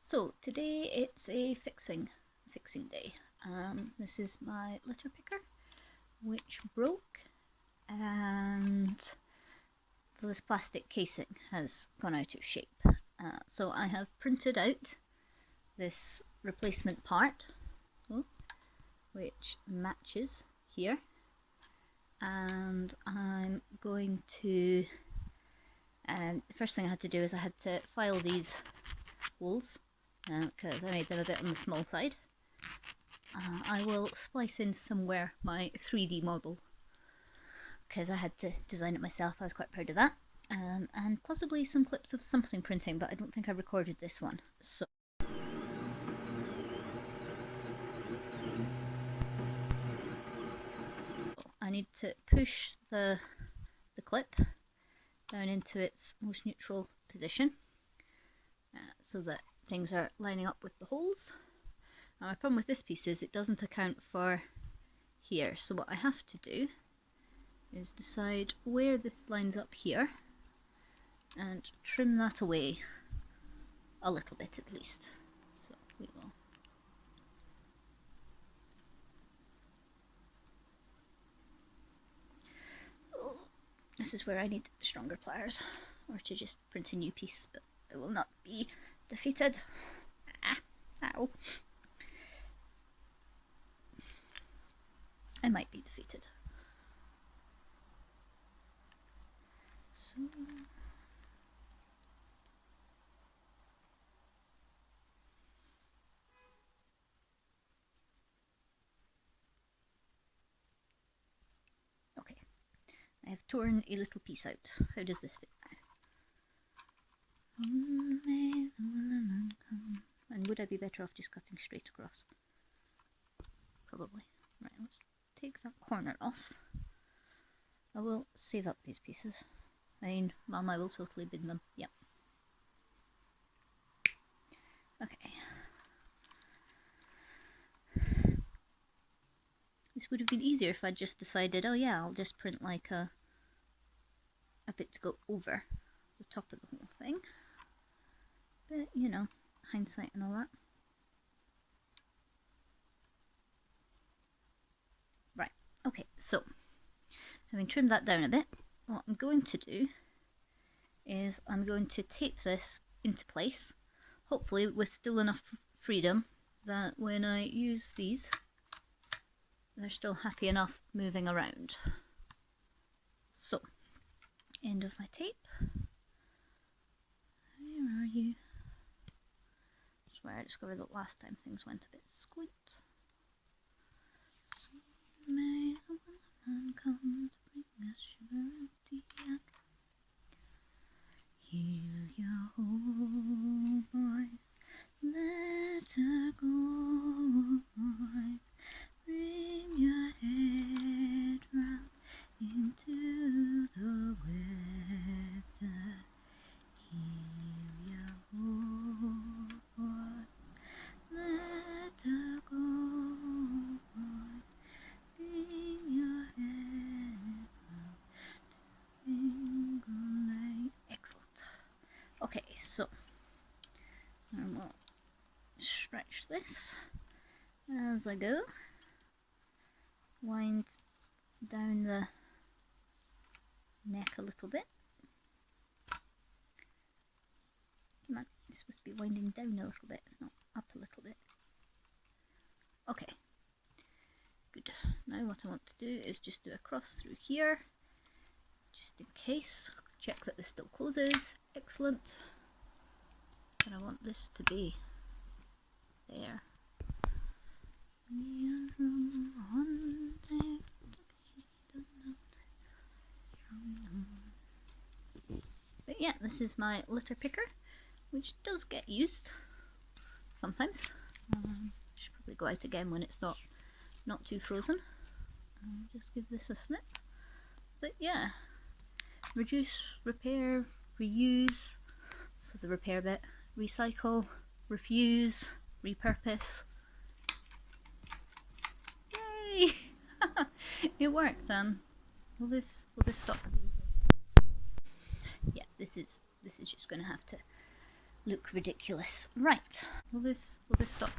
So today it's a fixing day. This is my litter picker, which broke, and so this plastic casing has gone out of shape. So I have printed out this replacement part, which matches here, and I'm going to. The first thing I had to do is I had to file these holes because I made them a bit on the small side. I will splice in somewhere my 3D model because I had to design it myself. I was quite proud of that. And possibly some clips of something printing, but I don't think I recorded this one. So I need to push the clip down into its most neutral position so that things are lining up with the holes. Now my problem with this piece is it doesn't account for here, so what I have to do is decide where this lines up here and trim that away a little bit at least. So we will. This is where I need stronger pliers, or to just print a new piece, but I will not be defeated. Ow. I might be defeated. So okay, I have torn a little piece out. How does this fit now? And would I be better off just cutting straight across? Probably. Right, let's take that corner off. I will save up these pieces. I mean, Mum, I will totally bin them. Yep. Okay. This would have been easier if I'd just decided, oh yeah, I'll just print like a bit to go over the top of the whole thing. But, you know, hindsight and all that. Right, okay, so having trimmed that down a bit, what I'm going to do is I'm going to tape this into place, hopefully with still enough freedom that when I use these, they're still happy enough moving around. So, end of my tape. Where are you? That's where I discovered that last time things went a bit squint. So may the woman come to bring us sugar and tea and heal your whole voice, let her go, boys. Bring your head round into the weather. Heal your whole voice, let her go, boys. Bring your head round to England. Excellent. Okay, so I will stretch this as I go. Wind down the neck a little bit. Come on, it's supposed to be winding down a little bit, not up a little bit. Okay, good. Now what I want to do is just do a cross through here, just in case. Check that this still closes. Excellent. And I want this to be there. But yeah, this is my litter picker, which does get used sometimes. Should probably go out again when it's not too frozen. Just give this a snip. But yeah, reduce, repair, reuse. This is the repair bit. Recycle, refuse, repurpose. Yay! It worked. Will this stop? Yeah, this is just gonna have to look ridiculous. Right, will this stop?